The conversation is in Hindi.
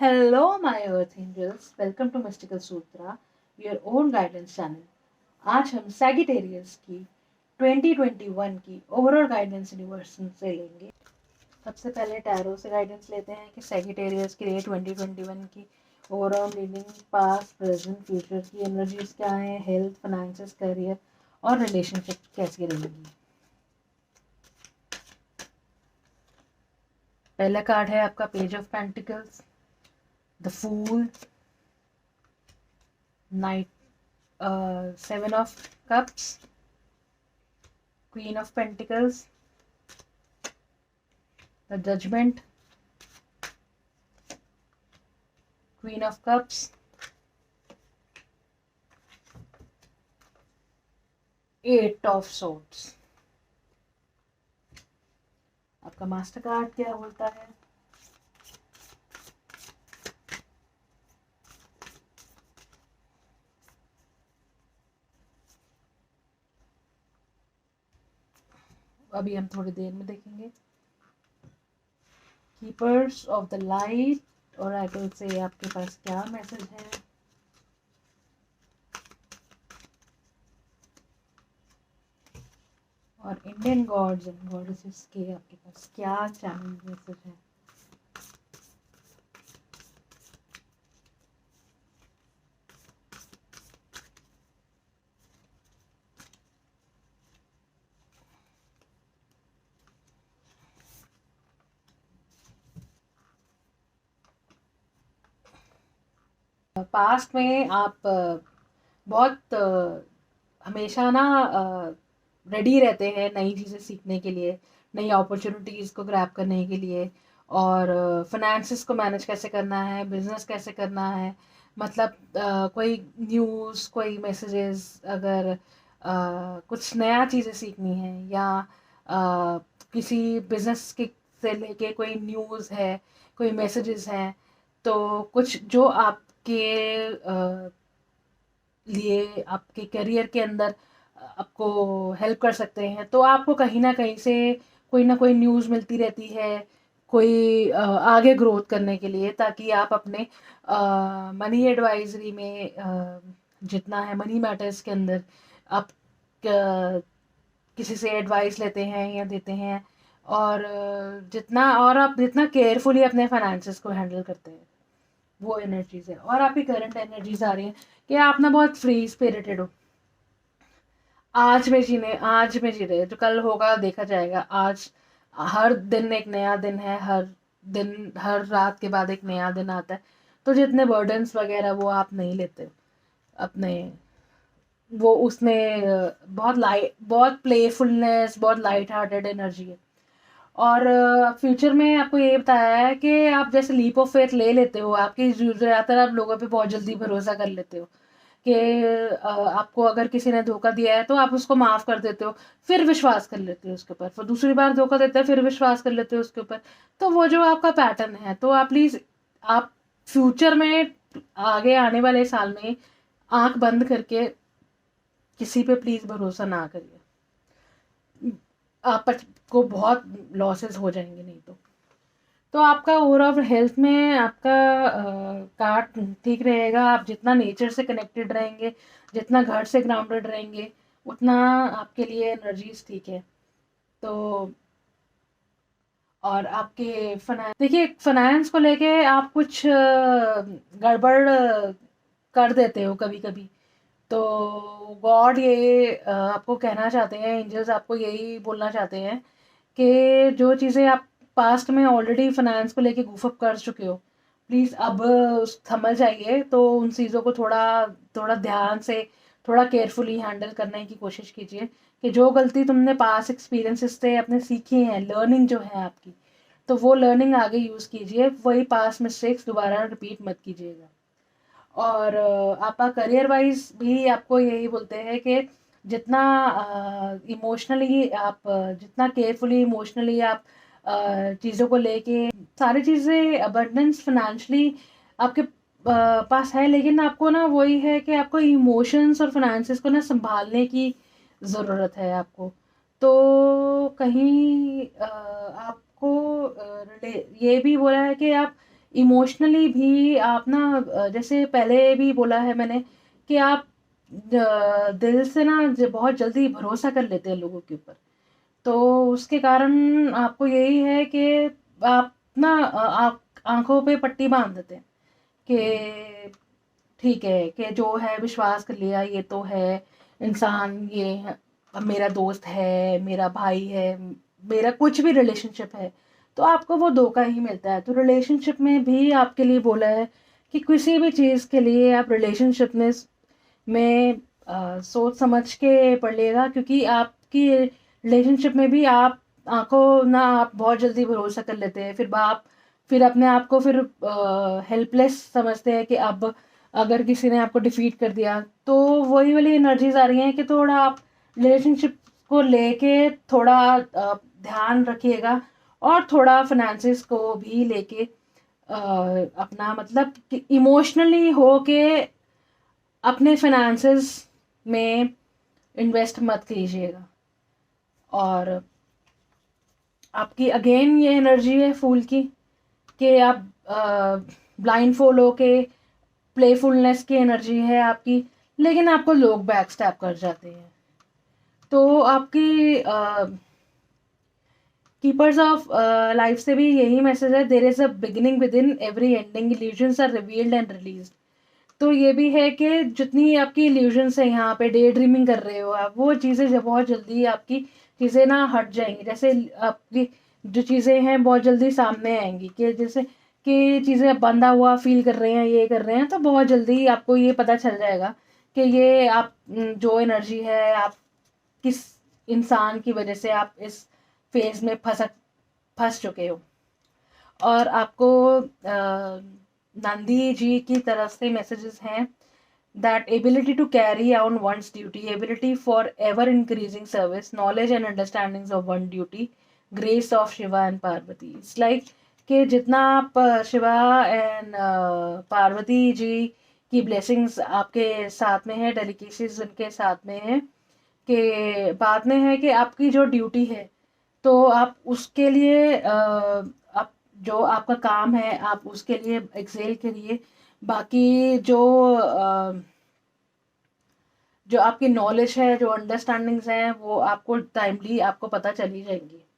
Hello, my Earth Angels. Welcome to Mystical Sutra, your own guidance channel. आज हम सैगिटेरियस की 2021 की ओवरऑल गाइडेंस यूनिवर्स से लेंगे। सबसे पहले टैरो से गाइडेंस लेते हैं कि सैगिटेरियस के लिए 2021 की overall reading past present future की एनर्जीज क्या हैं, हेल्थ फाइनेंसेस करियर और रिलेशनशिप कैसी रहेंगी। पहला कार्ड है आपका page of pentacles, the fool, knight, Seven of Cups, Queen of Pentacles, the Judgment, Queen of Cups, Eight of Swords। आपका मास्टर कार्ड क्या बोलता है? अभी हम थोड़ी देर में देखेंगे। कीपर्स ऑफ द लाइट और आइकल से आपके पास क्या मैसेज है? और इंडियन गॉड्स एंड गॉडेसेस के आपके पास क्या चैनल मैसेज है? पास्ट में आप बहुत हमेशा ना रेडी रहते हैं नई चीज़ें सीखने के लिए, नई अपॉर्चुनिटीज़ को ग्रैब करने के लिए, और फाइनेंसेस को मैनेज कैसे करना है, बिजनेस कैसे करना है। मतलब कोई न्यूज़, कोई मैसेजेस, अगर कुछ नया चीज़ें सीखनी है या किसी बिजनेस के से लेके कोई न्यूज़ है, कोई मैसेजेस हैं, तो कुछ जो आपके लिए आपके करियर के अंदर आपको हेल्प कर सकते हैं, तो आपको कहीं ना कहीं से कोई ना कोई न्यूज़ मिलती रहती है, कोई आगे ग्रोथ करने के लिए, ताकि आप अपने मनी एडवाइजरी में जितना है मनी मैटर्स के अंदर आप किसी से एडवाइस लेते हैं या देते हैं, और आप जितना केयरफुली अपने फाइनेंसेस को हैंडल करते हैं, वो एनर्जीज है। और आपकी करंट एनर्जीज आ रही हैं कि आप ना बहुत फ्री स्पिरिटेड हो, आज में जी रहे, जो कल होगा देखा जाएगा। आज हर दिन एक नया दिन है, हर रात के बाद एक नया दिन आता है। तो जितने बर्डन्स वगैरह वो आप नहीं लेते अपने, वो उसमें बहुत प्लेफुलनेस, बहुत लाइट हार्टेड एनर्जी है। और फ्यूचर में आपको ये बताया है कि आप जैसे लीप ऑफ फेथ ले लेते हो, आपकी ज़्यादातर आप लोगों पे बहुत जल्दी भरोसा कर लेते हो कि आपको अगर किसी ने धोखा दिया है तो आप उसको माफ़ कर देते हो, फिर विश्वास कर लेते हो उसके ऊपर, फिर दूसरी बार धोखा देता है फिर विश्वास कर लेते हो उसके ऊपर। तो वो जो आपका पैटर्न है, तो आप प्लीज़ आप फ्यूचर में, आगे आने वाले साल में आंख बंद करके किसी पे प्लीज़ भरोसा ना करिए। आपको बहुत लॉसेस हो जाएंगे नहीं तो आपका ओवरऑल हेल्थ में आपका कार्ड ठीक रहेगा। आप जितना नेचर से कनेक्टेड रहेंगे, जितना घर से ग्राउंडेड रहेंगे, उतना आपके लिए एनर्जीज ठीक है। तो और आपके फाइनेंस, देखिए फाइनेंस को लेके आप कुछ गड़बड़ कर देते हो कभी कभी, तो गॉड ये आपको कहना चाहते हैं, एंजल्स आपको यही बोलना चाहते हैं कि जो चीज़ें आप पास्ट में ऑलरेडी फाइनेंस को लेके गूफअप कर चुके हो, प्लीज़ अब समझ जाइए। तो उन चीज़ों को थोड़ा थोड़ा ध्यान से, थोड़ा केयरफुली हैंडल करने की कोशिश कीजिए कि जो गलती तुमने पास्ट एक्सपीरियंसेस से अपने सीखी हैं, लर्निंग जो है आपकी, तो वो लर्निंग आगे यूज़ कीजिए, वही पास्ट मिस्टेक्स दोबारा रिपीट मत कीजिएगा। और आपका करियर वाइज भी आपको यही बोलते हैं कि जितना इमोशनली आप जितना केयरफुली इमोशनली आप चीज़ों को लेके, सारी चीज़ें अबंडेंस फाइनेंशियली आपके पास है, लेकिन आपको ना वही है कि आपको इमोशंस और फाइनेंसेस को ना संभालने की ज़रूरत है आपको। तो कहीं आपको ये भी बोला है कि आप इमोशनली भी आप ना जैसे पहले भी बोला है मैंने कि आप दिल से ना बहुत जल्दी भरोसा कर लेते हैं लोगों के ऊपर। तो उसके कारण आपको यही है कि आप ना आप आंखों पे पट्टी बांध देते हैं कि ठीक है कि जो है विश्वास कर लिया, ये तो है इंसान, ये है, अब मेरा दोस्त है, मेरा भाई है, मेरा कुछ भी रिलेशनशिप है, तो आपको वो धोखा ही मिलता है। तो रिलेशनशिप में भी आपके लिए बोला है कि किसी भी चीज़ के लिए आप रिलेशनशिप में सोच समझ के पढ़िएगा, क्योंकि आपकी रिलेशनशिप में भी आप आंखों ना आप बहुत जल्दी भरोसा कर लेते हैं, फिर अपने आप को फिर हेल्पलेस समझते हैं कि अब अगर किसी ने आपको डिफीट कर दिया, तो वही वाली एनर्जीज आ रही हैं कि थोड़ा आप रिलेशनशिप को लेके थोड़ा ध्यान रखिएगा, और थोड़ा फाइनेंसिस को भी लेके अपना मतलब कि इमोशनली हो के अपने फाइनेंसेस में इन्वेस्ट मत कीजिएगा। और आपकी अगेन ये एनर्जी है फूल की कि आप ब्लाइंड फॉल हो के, प्लेफुलनेस की एनर्जी है आपकी, लेकिन आपको लोग बैक स्टैप कर जाते हैं। तो आपकी कीपर्स ऑफ लाइफ से भी यही मैसेज है, there is a beginning within every ending, illusions are revealed and released. तो ये भी है कि जितनी आपकी इल्यूजन्स है यहाँ पे, डे ड्रीमिंग कर रहे हो आप, वो चीज़ें जब बहुत जल्दी आपकी चीज़ें ना हट जाएंगी, जैसे आपकी जो चीज़ें हैं बहुत जल्दी सामने आएंगी, कि जैसे कि चीज़ें बंधा हुआ फील कर रहे हैं, ये कर रहे हैं, तो बहुत जल्दी आपको ये पता चल जाएगा कि ये आप जो एनर्जी है, आप किस इंसान की वजह से आप इस फेज में फंस चुके हो। और आपको नंदी जी की तरफ से मैसेजेस हैं, that ability to carry on one's duty, ability for ever increasing service, knowledge and understandings of one duty, grace of Shiva and Parvati. It's like कि जितना आप शिवा एंड पार्वती जी की ब्लेसिंग्स आपके साथ में है, डेलिकेसीज उनके साथ में है, कि बाद में है कि आपकी जो ड्यूटी है, तो आप उसके लिए आप जो आपका काम है आप उसके लिए एक्सेल करिए। बाकी जो आपकी नॉलेज है, जो अंडरस्टैंडिंग्स हैं, वो आपको टाइमली आपको पता चली जाएंगी।